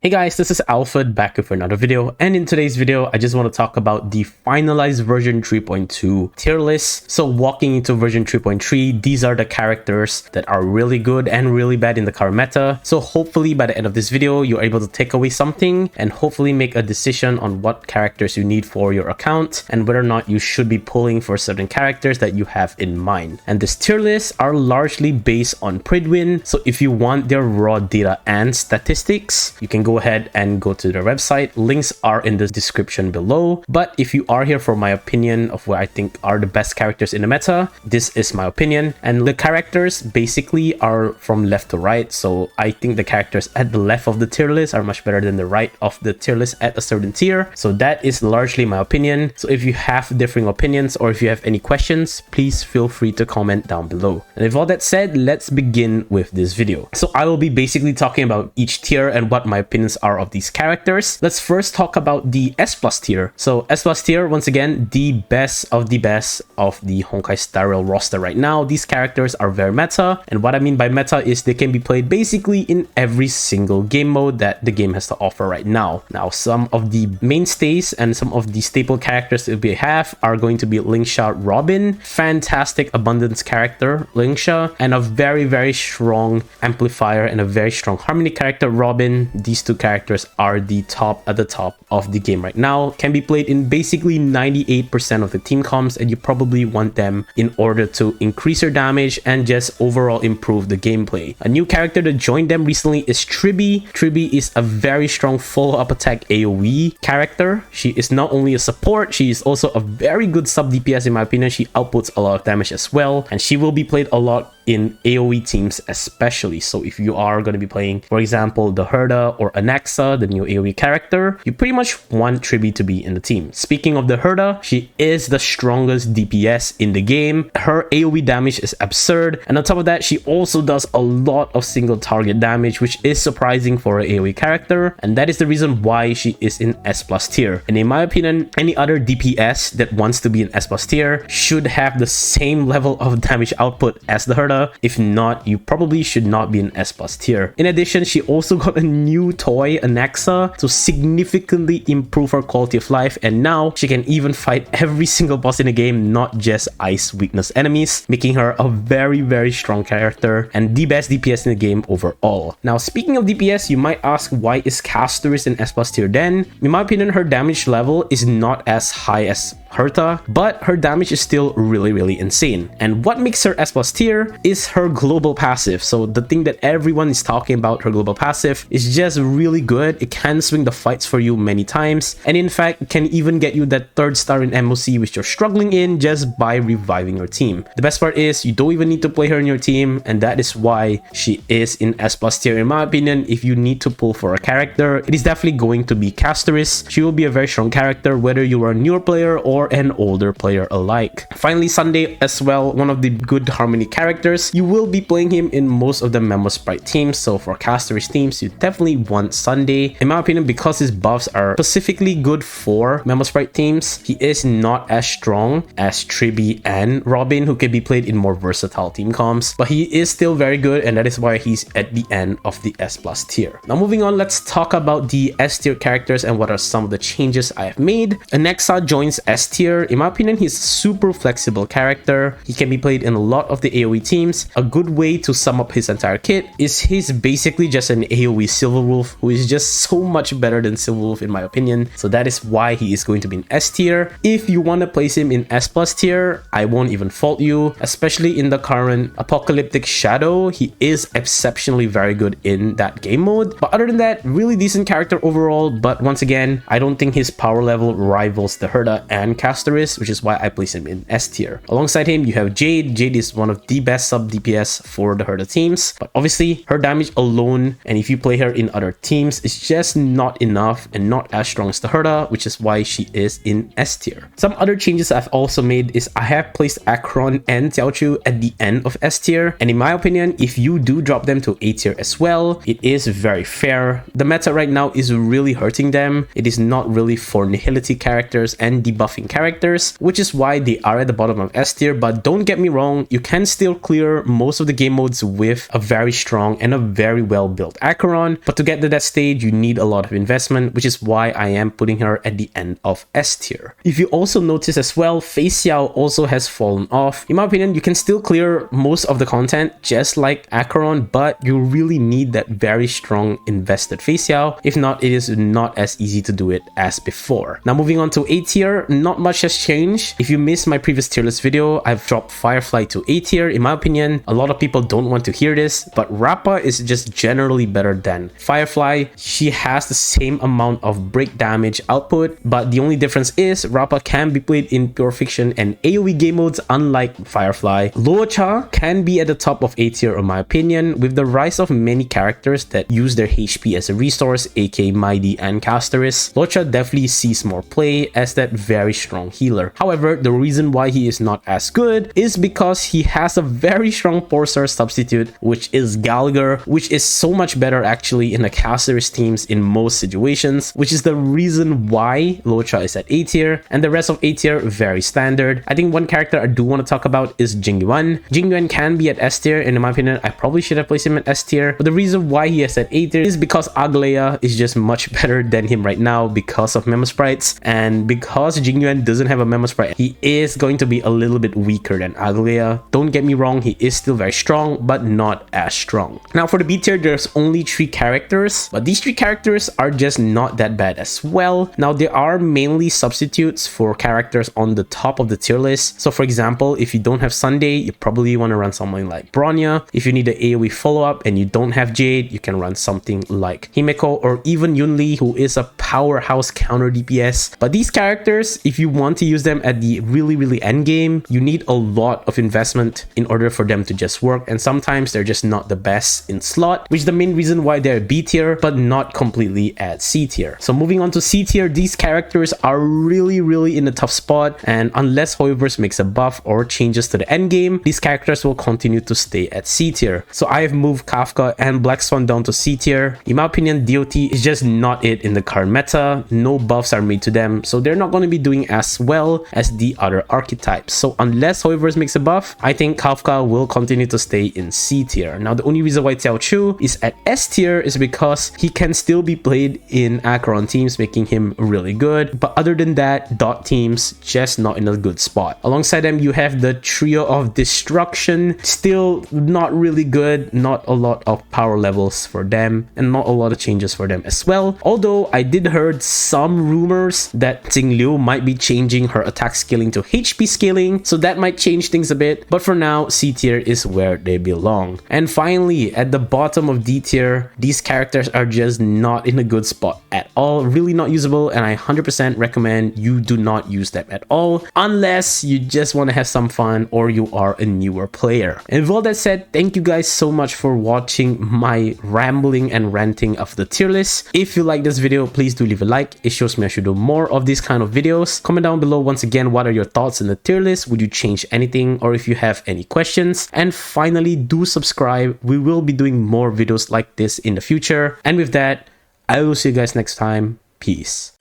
Hey guys, this is Alfred back with another video, and in today's video I just want to talk about the finalized version 3.2 tier list. So walking into version 3.3, these are the characters that are really good and really bad in the current meta. So hopefully by the end of this video you're able to take away something and hopefully make a decision on what characters you need for your account and whether or not you should be pulling for certain characters that you have in mind. And these tier lists are largely based on Pridwin, so if you want their raw data and statistics, you can go ahead and go to their website. Links are in the description below. But if you are here for my opinion of what I think are the best characters in the meta, this is my opinion. And the characters basically are from left to right. So I think the characters at the left of the tier list are much better than the right of the tier list at a certain tier. So that is largely my opinion. So if you have differing opinions or if you have any questions, please feel free to comment down below. And with all that said, let's begin with this video. So I will be basically talking about each tier and what my opinions are of these characters. Let's first talk about the S+ tier. So S+ tier, once again, the best of the Honkai Star Rail roster right now. These characters are very meta, and what I mean by meta is they can be played basically in every single game mode that the game has to offer right now. Now, some of the mainstays and some of the staple characters that we have are going to be Lingsha Robin, fantastic abundance character Lingsha, and a very strong amplifier and a very strong harmony character Robin. These two characters are at the top of the game right now, can be played in basically 98% of the team comps, and you probably want them in order to increase your damage and just overall improve the gameplay. A new character that joined them recently is Tribi. Tribi is a very strong follow-up attack AoE character. She is not only a support, she is also a very good sub DPS in my opinion. She outputs a lot of damage as well, and she will be played a lot in AoE teams especially. So if you are going to be playing, for example, the Herda or Anaxa, the new AoE character, you pretty much want Tribi to be in the team. Speaking of the Herda, she is the strongest DPS in the game. Her AoE damage is absurd, and on top of that, she also does a lot of single target damage, which is surprising for an AoE character, and that is the reason why she is in S+ tier. And in my opinion, any other DPS that wants to be in S+ tier should have the same level of damage output as the Herda. If not, you probably should not be in S+ tier. In addition, she also got a new toy, Anaxa, to significantly improve her quality of life, and now she can even fight every single boss in the game, not just ice weakness enemies, making her a very strong character and the best DPS in the game overall. Now, speaking of DPS, you might ask, why is Castoris in S+ tier then? In my opinion, her damage level is not as high as Herta, but her damage is still really insane. And what makes her S+ tier is her global passive. So the thing that everyone is talking about, her global passive, is just really good. It can swing the fights for you many times, and in fact can even get you that 3rd star in MOC which you're struggling in just by reviving your team. The best part is you don't even need to play her in your team, and that is why she is in S+ tier. In my opinion, if you need to pull for a character, it is definitely going to be Castoris. She will be a very strong character whether you are a newer player or an older player alike. Finally, Sunday as well, one of the good harmony characters. You will be playing him in most of the Memo Sprite teams, so for Castoris teams, you definitely want Sunday. In my opinion, because his buffs are specifically good for Memo Sprite teams, he is not as strong as Tribi and Robin, who can be played in more versatile team comps, but he is still very good, and that is why he's at the end of the S+ tier. Now moving on, let's talk about the S tier characters and what are some of the changes I have made. Anaxa joins S tier. In my opinion, he's a super flexible character. He can be played in a lot of the AoE teams. A good way to sum up his entire kit is he's basically just an AoE Silverwolf, who is just so much better than Silverwolf in my opinion. So that is why he is going to be in S tier. If you want to place him in S+ tier, I won't even fault you, especially in the current Apocalyptic Shadow. He is exceptionally very good in that game mode. But other than that, really decent character overall. But once again, I don't think his power level rivals the Herda and Castoris, which is why I place him in S tier. Alongside him, you have Jade. Jade is one of the best sub DPS for the Herda teams, but obviously her damage alone, and if you play her in other teams, is just not enough and not as strong as the Herda, which is why she is in S tier. Some other changes I've also made is I have placed Akron and Xiaochu at the end of S tier, and in my opinion, if you do drop them to A tier as well, it is very fair. The meta right now is really hurting them. It is not really for nihility characters and debuffing characters, which is why they are at the bottom of S tier. But don't get me wrong, you can still clear most of the game modes with a very strong and a very well built Acheron, but to get to that stage you need a lot of investment, which is why I am putting her at the end of S tier. If you also notice as well, Fei Xiao also has fallen off. In my opinion, you can still clear most of the content just like Acheron, but you really need that very strong invested Fei Xiao. If not, it is not as easy to do it as before. Now moving on to A tier, not much has changed. If you missed my previous tier list video, I've dropped Firefly to A tier. In my opinion, a lot of people don't want to hear this, but Rappa is just generally better than Firefly. She has the same amount of break damage output, but the only difference is Rappa can be played in pure fiction and AoE game modes unlike Firefly. Luocha can be at the top of A tier in my opinion. With the rise of many characters that use their HP as a resource, aka Mighty and Casteris, Luocha definitely sees more play as that very strong healer. However, the reason why he is not as good is because he has a very strong 4-star substitute, which is Galgar, which is so much better actually in the Casteris teams in most situations, which is the reason why Luocha is at A tier, and the rest of A tier very standard. I think one character I do want to talk about is Jingyuan. Jingyuan can be at S tier, and in my opinion, I probably should have placed him at S tier, but the reason why he is at A tier is because Aglaia is just much better than him right now because of Memo Sprites, and because Jingyuan doesn't have a Memo Sprite, he is going to be a little bit weaker than Aglaia. Don't get me wrong, he is still very strong, but not as strong. Now for the B tier, there's only 3 characters, but these 3 characters are just not that bad as well. Now there are mainly substitutes for characters on the top of the tier list. So for example, if you don't have Sunday, you probably want to run something like Bronya. If you need an AoE follow-up and you don't have Jade, you can run something like Himeko or even Yunli, who is a powerhouse counter DPS. But these characters, if you want to use them at the really end game, you need a lot of investment in order for them to just work, and sometimes they're just not the best in slot, which is the main reason why they're B tier but not completely at C tier. So moving on to C tier, these characters are really in a tough spot, and unless Hoyoverse makes a buff or changes to the end game, these characters will continue to stay at C tier. So I have moved Kafka and Black Swan down to C tier. In my opinion, DOT is just not it in the current meta. No buffs are made to them, so they're not going to be doing as well as the other archetypes. So unless Hoyoverse makes a buff, I think Kafka will continue to stay in C tier. Now the only reason why Xiao Chu is at S tier is because he can still be played in Acheron teams, making him really good. But other than that, dot teams just not in a good spot. Alongside them, you have the trio of destruction, still not really good, not a lot of power levels for them, and not a lot of changes for them as well. Although I did heard some rumors that Xingliu might be changing her attack scaling to HP scaling, so that might change things a bit. But for now, C tier is where they belong. And finally, at the bottom of D tier, these characters are just not in a good spot at all, really not usable, and I 100% recommend you do not use them at all unless you just want to have some fun or you are a newer player. And with all that said, thank you guys so much for watching my rambling and ranting of the tier list. If you like this video, please do leave a like. It shows me I should do more of these kind of videos. Comment down below once again, what are your thoughts on the tier list? Would you change anything, or if you have any questions? And finally, do subscribe. We will be doing more videos like this in the future. And with that, I will see you guys next time. Peace.